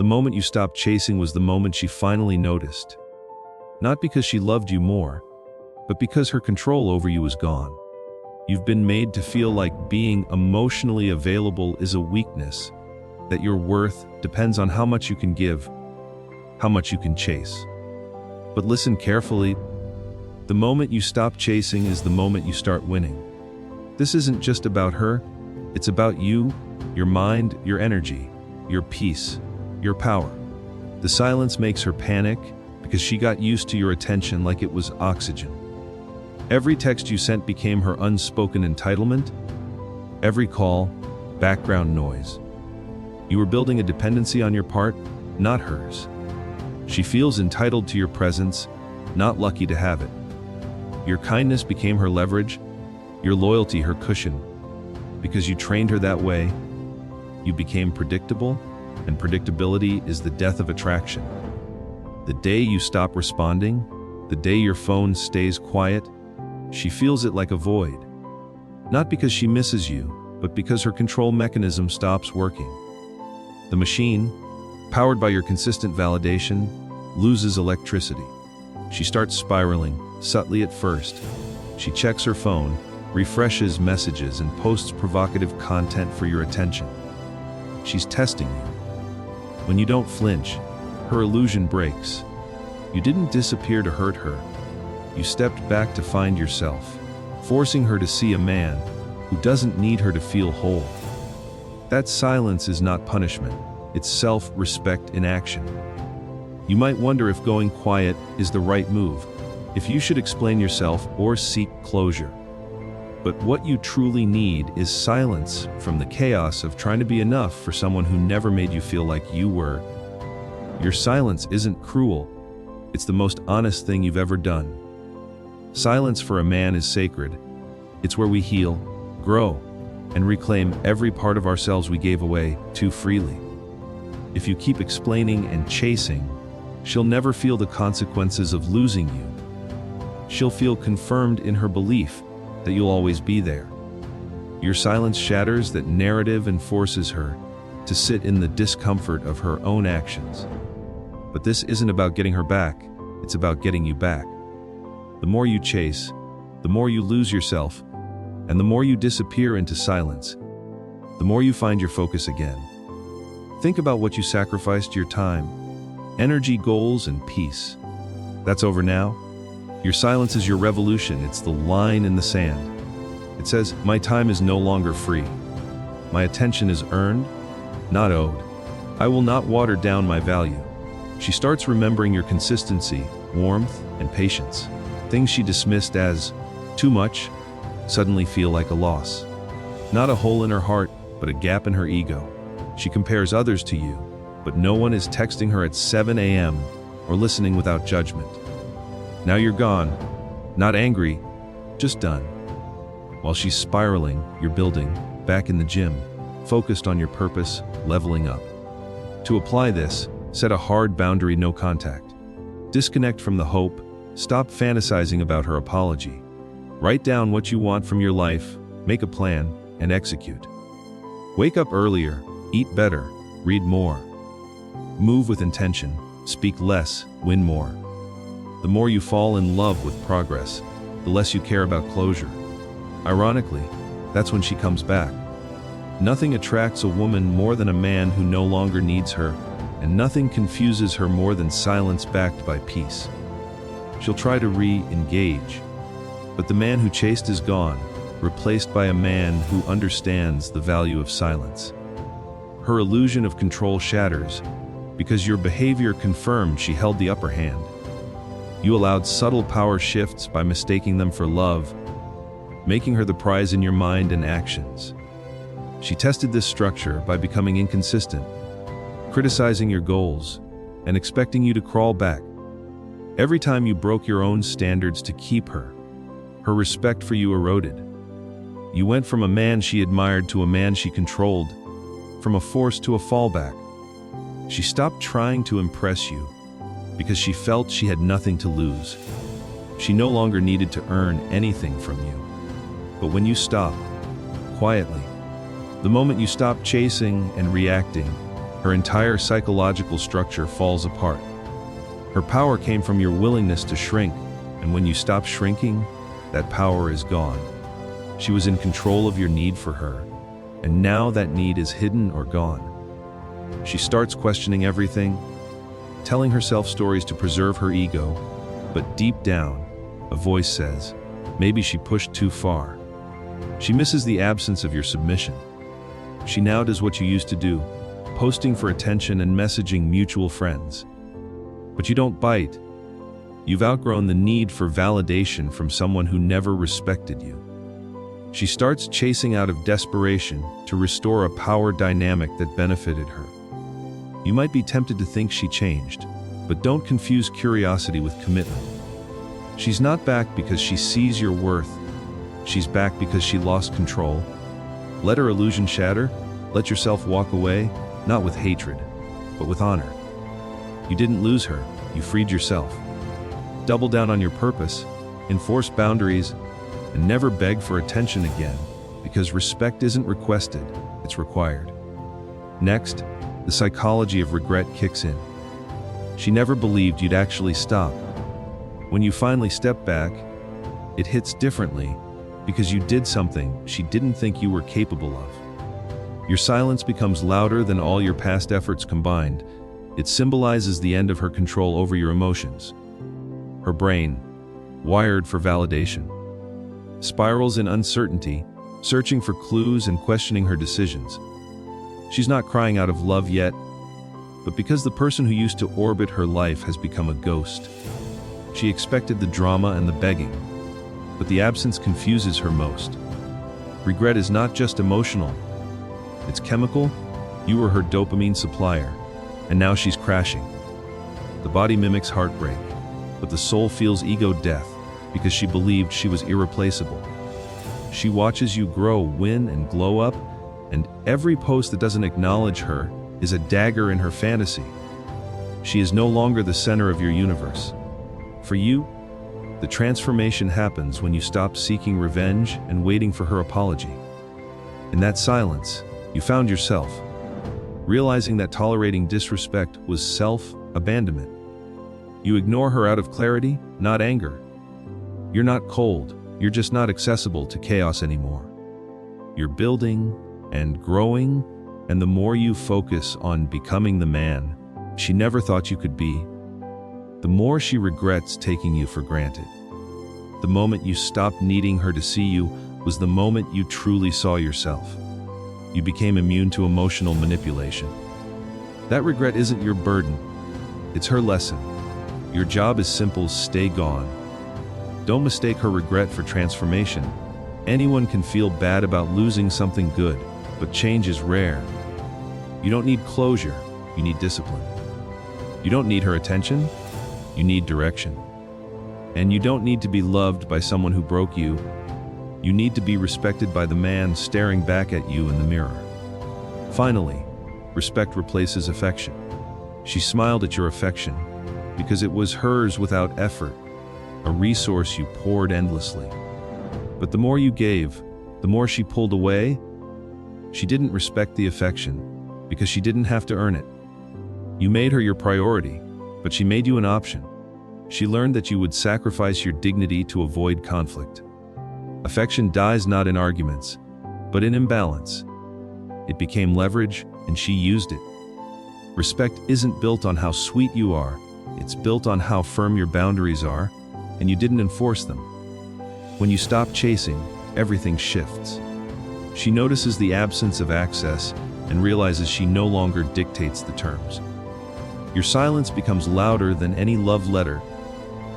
The moment you stopped chasing was the moment she finally noticed. Not because she loved you more, but because her control over you was gone. You've been made to feel like being emotionally available is a weakness, that your worth depends on how much you can give, how much you can chase. But listen carefully, the moment you stop chasing is the moment you start winning. This isn't just about her, it's about you, your mind, your energy, your peace, your power. The silence makes her panic because she got used to your attention like it was oxygen. Every text you sent became her unspoken entitlement. Every call, background noise. You were building a dependency on your part, not hers. She feels entitled to your presence, not lucky to have it. Your kindness became her leverage, your loyalty her cushion. Because you trained her that way, you became predictable, and predictability is the death of attraction. The day you stop responding, the day your phone stays quiet, she feels it like a void. Not because she misses you, but because her control mechanism stops working. The machine, powered by your consistent validation, loses electricity. She starts spiraling, subtly at first. She checks her phone, refreshes messages, and posts provocative content for your attention. She's testing you. When you don't flinch, her illusion breaks. You didn't disappear to hurt her. You stepped back to find yourself, forcing her to see a man who doesn't need her to feel whole. That silence is not punishment, it's self-respect in action. You might wonder if going quiet is the right move, if you should explain yourself or seek closure. But what you truly need is silence from the chaos of trying to be enough for someone who never made you feel like you were. Your silence isn't cruel, it's the most honest thing you've ever done. Silence for a man is sacred. It's where we heal, grow, and reclaim every part of ourselves we gave away too freely. If you keep explaining and chasing, she'll never feel the consequences of losing you. She'll feel confirmed in her belief that you'll always be there. Your silence shatters that narrative and forces her to sit in the discomfort of her own actions. But this isn't about getting her back, it's about getting you back. The more you chase, the more you lose yourself, and the more you disappear into silence, the more you find your focus again. Think about what you sacrificed: your time, energy, goals, and peace. That's over now. Your silence is your revolution. It's the line in the sand. It says, my time is no longer free. My attention is earned, not owed. I will not water down my value. She starts remembering your consistency, warmth, and patience. Things she dismissed as too much suddenly feel like a loss. Not a hole in her heart, but a gap in her ego. She compares others to you, but no one is texting her at 7 a.m. or listening without judgment. Now you're gone, not angry, just done. While she's spiraling, you're building, back in the gym, focused on your purpose, leveling up. To apply this, set a hard boundary: no contact. Disconnect from the hope, stop fantasizing about her apology. Write down what you want from your life, make a plan, and execute. Wake up earlier, eat better, read more. Move with intention, speak less, win more. The more you fall in love with progress, the less you care about closure. Ironically, that's when she comes back. Nothing attracts a woman more than a man who no longer needs her, and nothing confuses her more than silence backed by peace. She'll try to re-engage, but the man who chased is gone, replaced by a man who understands the value of silence. Her illusion of control shatters because your behavior confirmed she held the upper hand. You allowed subtle power shifts by mistaking them for love, making her the prize in your mind and actions. She tested this structure by becoming inconsistent, criticizing your goals, and expecting you to crawl back. Every time you broke your own standards to keep her, her respect for you eroded. You went from a man she admired to a man she controlled, from a force to a fallback. She stopped trying to impress you because she felt she had nothing to lose. She no longer needed to earn anything from you. But when you stopped, quietly, the moment you stopped chasing and reacting, her entire psychological structure falls apart. Her power came from your willingness to shrink, and when you stop shrinking, that power is gone. She was in control of your need for her, and now that need is hidden or gone. She starts questioning everything, telling herself stories to preserve her ego, but deep down, a voice says, maybe she pushed too far. She misses the absence of your submission. She now does what you used to do, posting for attention and messaging mutual friends. But you don't bite. You've outgrown the need for validation from someone who never respected you. She starts chasing out of desperation to restore a power dynamic that benefited her. You might be tempted to think she changed, but don't confuse curiosity with commitment. She's not back because she sees your worth. She's back because she lost control. Let her illusion shatter. Let yourself walk away, not with hatred, but with honor. You didn't lose her, you freed yourself. Double down on your purpose, enforce boundaries, and never beg for attention again, because respect isn't requested, it's required. Next, the psychology of regret kicks in. She never believed you'd actually stop. When you finally step back, it hits differently because you did something she didn't think you were capable of. Your silence becomes louder than all your past efforts combined. It symbolizes the end of her control over your emotions. Her brain, wired for validation, spirals in uncertainty, searching for clues and questioning her decisions. She's not crying out of love yet, but because the person who used to orbit her life has become a ghost. She expected the drama and the begging, but the absence confuses her most. Regret is not just emotional, it's chemical. You were her dopamine supplier, and now she's crashing. The body mimics heartbreak, but the soul feels ego death because she believed she was irreplaceable. She watches you grow, win, and glow up, and every post that doesn't acknowledge her is a dagger in her fantasy. She is no longer the center of your universe. For you, the transformation happens when you stop seeking revenge and waiting for her apology. In that silence, you found yourself, realizing that tolerating disrespect was self-abandonment. You ignore her out of clarity, not anger. You're not cold, you're just not accessible to chaos anymore. You're building and growing, and the more you focus on becoming the man she never thought you could be, the more she regrets taking you for granted. The moment you stopped needing her to see you was the moment you truly saw yourself. You became immune to emotional manipulation. That regret isn't your burden, it's her lesson. Your job is simple: stay gone. Don't mistake her regret for transformation. Anyone can feel bad about losing something good, but change is rare. You don't need closure, you need discipline. You don't need her attention, you need direction. And you don't need to be loved by someone who broke you. You need to be respected by the man staring back at you in the mirror. Finally, respect replaces affection. She smiled at your affection because it was hers without effort, a resource you poured endlessly. But the more you gave, the more she pulled away. She didn't respect the affection because she didn't have to earn it. You made her your priority, but she made you an option. She learned that you would sacrifice your dignity to avoid conflict. Affection dies not in arguments, but in imbalance. It became leverage, and she used it. Respect isn't built on how sweet you are, it's built on how firm your boundaries are, and you didn't enforce them. When you stop chasing, everything shifts. She notices the absence of access and realizes she no longer dictates the terms. Your silence becomes louder than any love letter,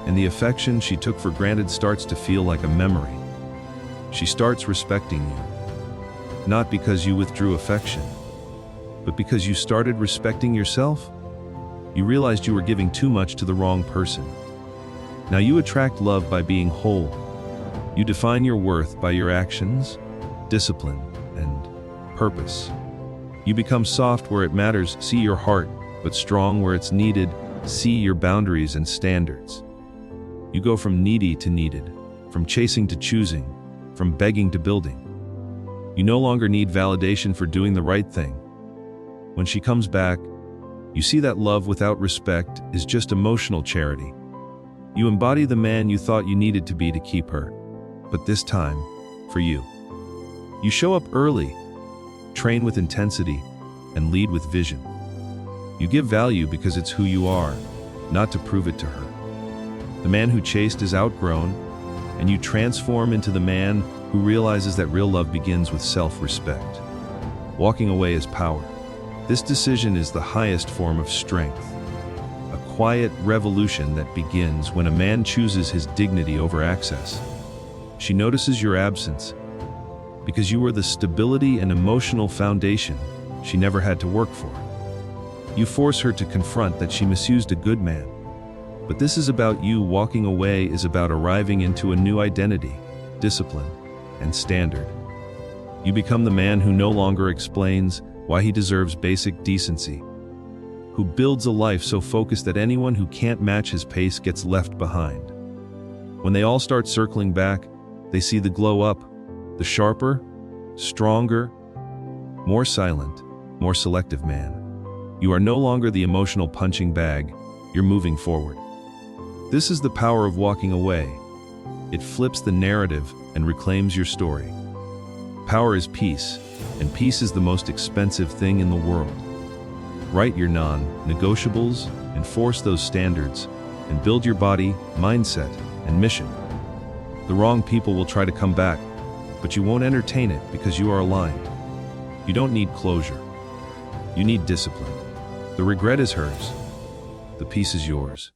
and the affection she took for granted starts to feel like a memory. She starts respecting you, not because you withdrew affection, but because you started respecting yourself. You realized you were giving too much to the wrong person. Now you attract love by being whole. You define your worth by your actions, discipline, and purpose. You become soft where it matters, see your heart, but strong where it's needed, see your boundaries and standards. You go from needy to needed, from chasing to choosing, from begging to building. You no longer need validation for doing the right thing. When she comes back, you see that love without respect is just emotional charity. You embody the man you thought you needed to be to keep her, but this time, for you. You show up early, train with intensity, and lead with vision. You give value because it's who you are, not to prove it to her. The man who chased is outgrown, and you transform into the man who realizes that real love begins with self-respect. Walking away is power. This decision is the highest form of strength. A quiet revolution that begins when a man chooses his dignity over access. She notices your absence because you were the stability and emotional foundation she never had to work for. You force her to confront that she misused a good man. But this is about you. Walking away is about arriving into a new identity, discipline, and standard. You become the man who no longer explains why he deserves basic decency, who builds a life so focused that anyone who can't match his pace gets left behind. When they all start circling back, they see the glow up, the sharper, stronger, more silent, more selective man. You are no longer the emotional punching bag, you're moving forward. This is the power of walking away. It flips the narrative and reclaims your story. Power is peace, and peace is the most expensive thing in the world. Write your non-negotiables, enforce those standards, and build your body, mindset, and mission. The wrong people will try to come back, but you won't entertain it because you are aligned. You don't need closure. You need discipline. The regret is hers. The peace is yours.